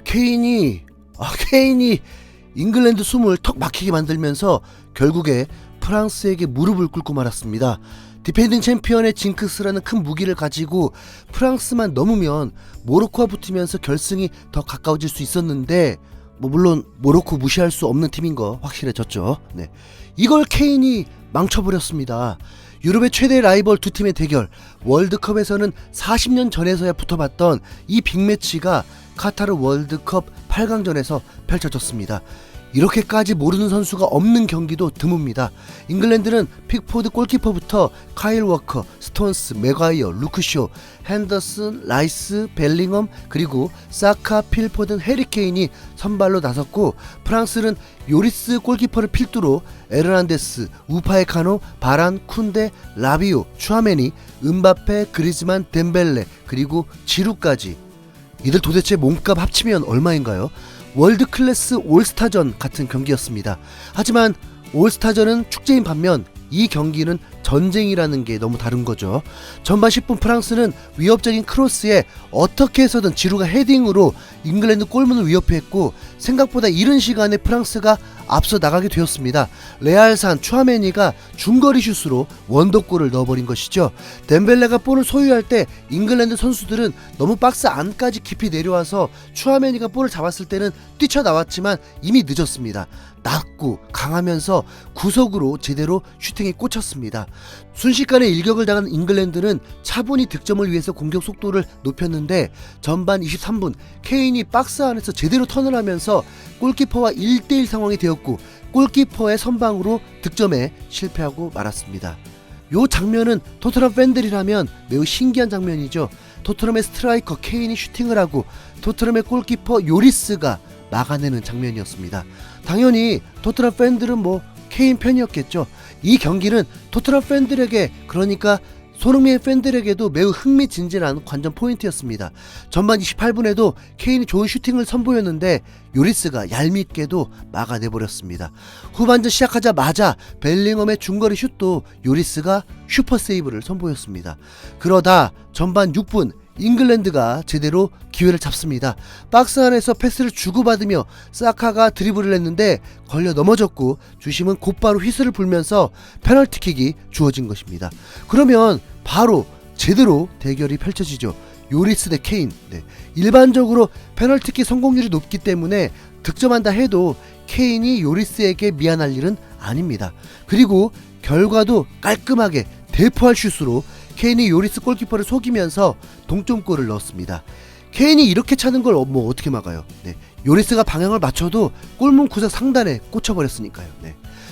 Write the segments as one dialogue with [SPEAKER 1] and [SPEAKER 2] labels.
[SPEAKER 1] 케인이 잉글랜드 숨을 턱 막히게 만들면서 결국에 프랑스에게 무릎을 꿇고 말았습니다. 디펜딩 챔피언의 징크스라는 큰 무기를 가지고 프랑스만 넘으면 모로코와 붙으면서 결승이 더 가까워질 수 있었는데, 물론 모로코 무시할 수 없는 팀인 거 확실해졌죠. 이걸 케인이 망쳐버렸습니다. 유럽의 최대 라이벌 두 팀의 대결, 월드컵에서는 40년 전에서야 붙어봤던 이 빅매치가 카타르 월드컵 8강전에서 펼쳐졌습니다. 이렇게까지 모르는 선수가 없는 경기도 드뭅니다. 잉글랜드는 픽포드 골키퍼부터 카일 워커, 스톤스, 맥과이어, 루크쇼, 핸더슨, 라이스, 벨링엄, 그리고 사카, 필포든, 해리케인이 선발로 나섰고, 프랑스는 요리스 골키퍼를 필두로 에르난데스, 우파에카노, 바란, 쿤데, 라비오, 추아메니, 음바페, 그리즈만, 덴벨레, 그리고 지루까지. 이들 도대체 몸값 합치면 얼마인가요? 월드클래스 올스타전 같은 경기였습니다. 하지만 올스타전은 축제인 반면 이 경기는 전쟁이라는 게 너무 다른 거죠. 전반 10분 프랑스는 위협적인 크로스에 어떻게 해서든 지루가 헤딩으로 잉글랜드 골문을 위협했고, 생각보다 이른 시간에 프랑스가 앞서 나가게 되었습니다. 레알산 추아메니가 중거리 슛으로 원더골을 넣어버린 것이죠. 덴벨레가 볼을 소유할 때 잉글랜드 선수들은 너무 박스 안까지 깊이 내려와서 추아메니가 볼을 잡았을 때는 뛰쳐나왔지만 이미 늦었습니다. 낮고 강하면서 구석으로 제대로 슈팅에 꽂혔습니다. 순식간에 일격을 당한 잉글랜드는 차분히 득점을 위해서 공격 속도를 높였는데, 전반 23분 케인이 박스 안에서 제대로 턴을 하면서 골키퍼와 1대1 상황이 되었고, 골키퍼의 선방으로 득점에 실패하고 말았습니다. 요 장면은 토트넘 팬들이라면 매우 신기한 장면이죠. 토트넘의 스트라이커 케인이 슈팅을 하고 토트넘의 골키퍼 요리스가 막아내는 장면이었습니다. 당연히 토트넘 팬들은 케인 팬이었겠죠. 이 경기는 토트넘 팬들에게, 그러니까 손흥민 팬들에게도 매우 흥미진진한 관전 포인트였습니다. 전반 28분에도 케인이 좋은 슈팅을 선보였는데 요리스가 얄밉게도 막아내버렸습니다. 후반전 시작하자마자 벨링엄의 중거리 슛도 요리스가 슈퍼 세이브를 선보였습니다. 그러다 전반 6분 잉글랜드가 제대로 기회를 잡습니다. 박스 안에서 패스를 주고받으며 사카가 드리블을 했는데 걸려 넘어졌고, 주심은 곧바로 휘슬을 불면서 페널티킥이 주어진 것입니다. 그러면 바로 제대로 대결이 펼쳐지죠. 요리스 대 케인. 일반적으로 페널티킥 성공률이 높기 때문에 득점한다 해도 케인이 요리스에게 미안할 일은 아닙니다. 그리고 결과도 깔끔하게 대포할 슛으로 케인이 요리스 골키퍼를 속이면서 동점골을 넣었습니다. 케인이 이렇게 차는 걸 어떻게 막아요? 요리스가 방향을 맞춰도 골문 구석 상단에 꽂혀버렸으니까요.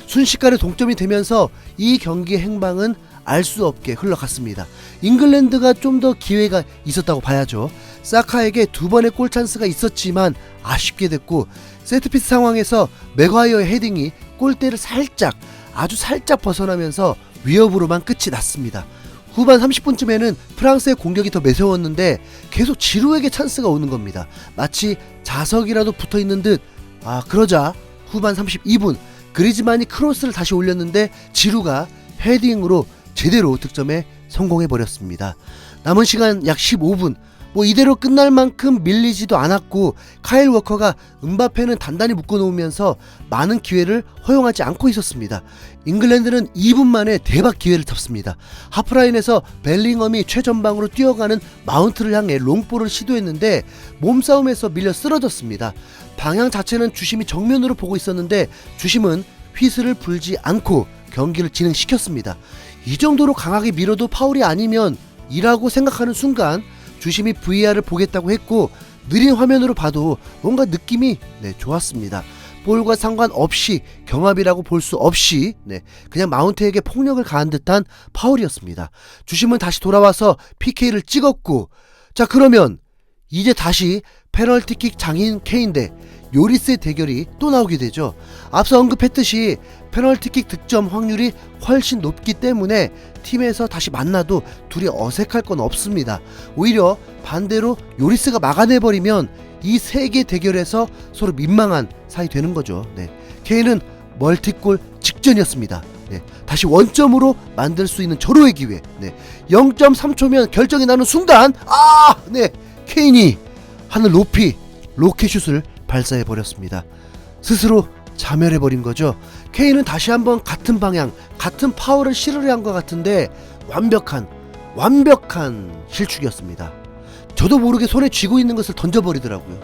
[SPEAKER 1] 순식간에 동점이 되면서 이 경기의 행방은 알 수 없게 흘러갔습니다. 잉글랜드가 좀 더 기회가 있었다고 봐야죠. 사카에게 두 번의 골 찬스가 있었지만 아쉽게 됐고, 세트피스 상황에서 맥과이어의 헤딩이 골대를 아주 살짝 벗어나면서 위협으로만 끝이 났습니다. 후반 30분쯤에는 프랑스의 공격이 더 매서웠는데 계속 지루에게 찬스가 오는 겁니다. 마치 자석이라도 붙어있는 듯. 그러자 후반 32분 그리즈만이 크로스를 다시 올렸는데 지루가 헤딩으로 제대로 득점에 성공해버렸습니다. 남은 시간 약 15분, 이대로 끝날 만큼 밀리지도 않았고, 카일 워커가 음바페는 단단히 묶어놓으면서 많은 기회를 허용하지 않고 있었습니다. 잉글랜드는 2분 만에 대박 기회를 잡습니다. 하프라인에서 벨링엄이 최전방으로 뛰어가는 마운트를 향해 롱볼을 시도했는데 몸싸움에서 밀려 쓰러졌습니다. 방향 자체는 주심이 정면으로 보고 있었는데 주심은 휘슬을 불지 않고 경기를 진행시켰습니다. 이 정도로 강하게 밀어도 파울이 아니면 이라고 생각하는 순간 주심이 VR을 보겠다고 했고, 느린 화면으로 봐도 뭔가 느낌이 좋았습니다. 볼과 상관없이, 경합이라고 볼 수 없이 그냥 마운트에게 폭력을 가한 듯한 파울이었습니다. 주심은 다시 돌아와서 PK를 찍었고, 자 그러면 이제 다시 페널티킥 장인 케인 대 요리스의 대결이 또 나오게 되죠. 앞서 언급했듯이 페널티킥 득점 확률이 훨씬 높기 때문에 팀에서 다시 만나도 둘이 어색할 건 없습니다. 오히려 반대로 요리스가 막아내버리면 이 세 개 대결에서 서로 민망한 사이 되는 거죠. 케인은 멀티골 직전이었습니다. 다시 원점으로 만들 수 있는 절호의 기회. 0.3초면 결정이 나는 순간 케인이 하늘 높이 로켓슛을 발사해버렸습니다. 스스로 자멸해버린 거죠. 케인은 다시 한번 같은 방향, 같은 파워를 실으려 한 것 같은데 완벽한 실축이었습니다. 저도 모르게 손에 쥐고 있는 것을 던져버리더라고요.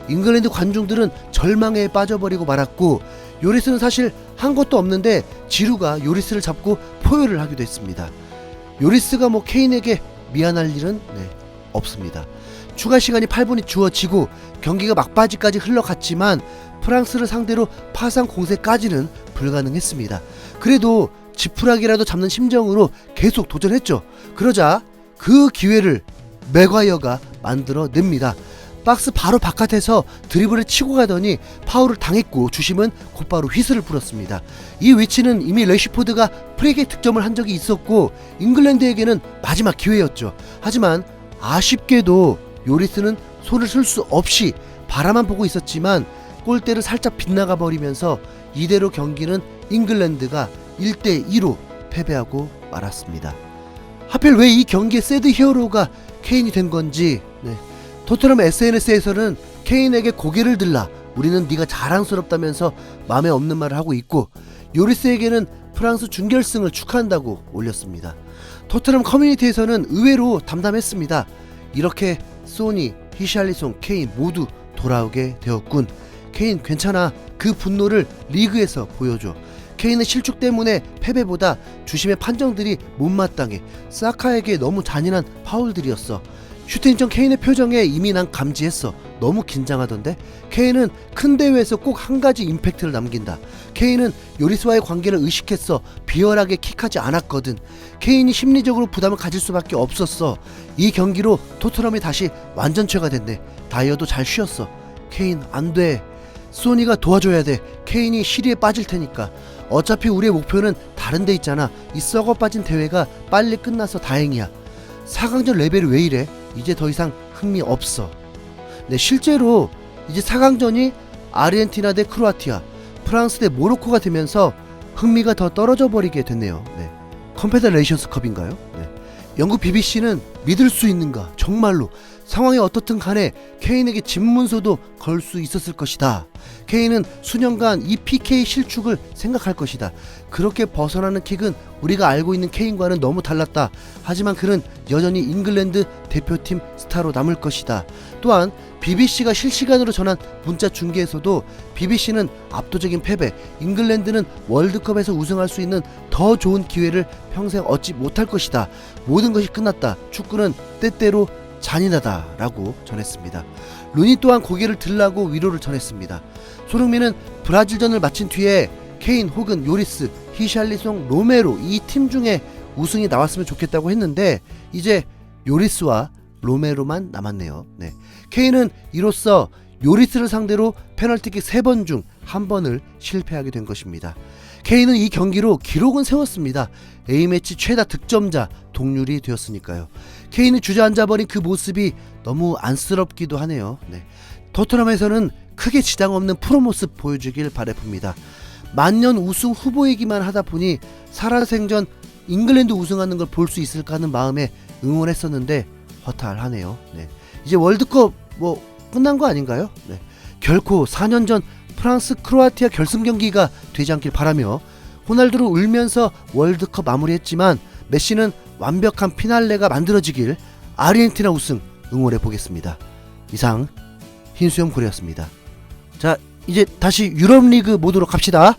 [SPEAKER 1] 잉글랜드 관중들은 절망에 빠져버리고 말았고, 요리스는 사실 한 것도 없는데 지루가 요리스를 잡고 포효를 하기도 했습니다. 요리스가 케인에게 미안할 일은 없습니다. 추가 시간이 8분이 주어지고 경기가 막바지까지 흘러갔지만 프랑스를 상대로 파상 공세까지는 불가능했습니다. 그래도 지푸라기라도 잡는 심정으로 계속 도전했죠. 그러자 그 기회를 맥과이어가 만들어냅니다. 박스 바로 바깥에서 드리블을 치고 가더니 파울을 당했고 주심은 곧바로 휘슬을 불었습니다. 이 위치는 이미 레시포드가 프리킥 득점을 한 적이 있었고 잉글랜드에게는 마지막 기회였죠. 하지만 아쉽게도 요리스는 손을 쓸 수 없이 바라만 보고 있었지만 골대를 살짝 빗나가 버리면서 이대로 경기는 잉글랜드가 1대2로 패배하고 말았습니다. 하필 왜 이 경기의 새드 히어로가 케인이 된 건지, 토트넘 SNS에서는 케인에게 고개를 들라, 우리는 네가 자랑스럽다면서 마음에 없는 말을 하고 있고, 요리스에게는 프랑스 준결승을 축하한다고 올렸습니다. 토트넘 커뮤니티에서는 의외로 담담했습니다. 이렇게 소니, 히샬리송, 케인 모두 돌아오게 되었군. 케인 괜찮아. 그 분노를 리그에서 보여줘. 케인의 실축 때문에 패배보다 주심의 판정들이 못마땅해. 사카에게 너무 잔인한 파울들이었어. 슈팅 전 케인의 표정에 이미 난 감지했어. 너무 긴장하던데? 케인은 큰 대회에서 꼭 한 가지 임팩트를 남긴다. 케인은 요리스와의 관계를 의식했어. 비열하게 킥하지 않았거든. 케인이 심리적으로 부담을 가질 수밖에 없었어. 이 경기로 토트넘이 다시 완전체가 됐네. 다이어도 잘 쉬었어. 케인 안돼. 소니가 도와줘야 돼. 케인이 시리에 빠질 테니까. 어차피 우리의 목표는 다른 데 있잖아. 이 썩어 빠진 대회가 빨리 끝나서 다행이야. 4강전 레벨이 왜 이래? 이제 더 이상 흥미 없어. 실제로 이제 4강전이 아르헨티나 대 크로아티아, 프랑스 대 모로코가 되면서 흥미가 더 떨어져 버리게 됐네요. 컨페더레이션스 컵인가요? 영국 BBC는 믿을 수 있는가? 정말로 상황이 어떻든 간에 케인에게 집문서도 걸 수 있었을 것이다. 케인은 수년간 이 PK 실축을 생각할 것이다. 그렇게 벗어나는 킥은 우리가 알고 있는 케인과는 너무 달랐다. 하지만 그는 여전히 잉글랜드 대표팀 스타로 남을 것이다. 또한 BBC가 실시간으로 전한 문자 중계에서도 BBC는 압도적인 패배, 잉글랜드는 월드컵에서 우승할 수 있는 더 좋은 기회를 평생 얻지 못할 것이다. 모든 것이 끝났다. 축구는 때때로 잔인하다 라고 전했습니다. 루니 또한 고개를 들라고 위로를 전했습니다. 손흥민은 브라질전을 마친 뒤에 케인 혹은 요리스, 히샬리송, 로메로 이 팀 중에 우승이 나왔으면 좋겠다고 했는데 이제 요리스와 로메로만 남았네요. 케인은 이로써 요리스를 상대로 페널티킥 3번 중 1번을 실패하게 된 것입니다. 케인은 이 경기로 기록은 세웠습니다. A매치 최다 득점자 동률이 되었으니까요. 케인이 주저앉아버린 그 모습이 너무 안쓰럽기도 하네요. 토트넘에서는 크게 지장 없는 프로 모습 보여주길 바라봅니다. 만년 우승 후보이기만 하다 보니 살아생전 잉글랜드 우승하는 걸 볼 수 있을까 하는 마음에 응원했었는데 허탈하네요. 이제 월드컵 끝난 거 아닌가요? 결코 4년 전 프랑스 크로아티아 결승 경기가 되지 않길 바라며 호날두를 울면서 월드컵 마무리했지만 메시는 완벽한 피날레가 만들어지길 아르헨티나 우승 응원해 보겠습니다. 이상 흰수염 고래였습니다. 자, 이제 다시 유럽 리그 모드로 갑시다.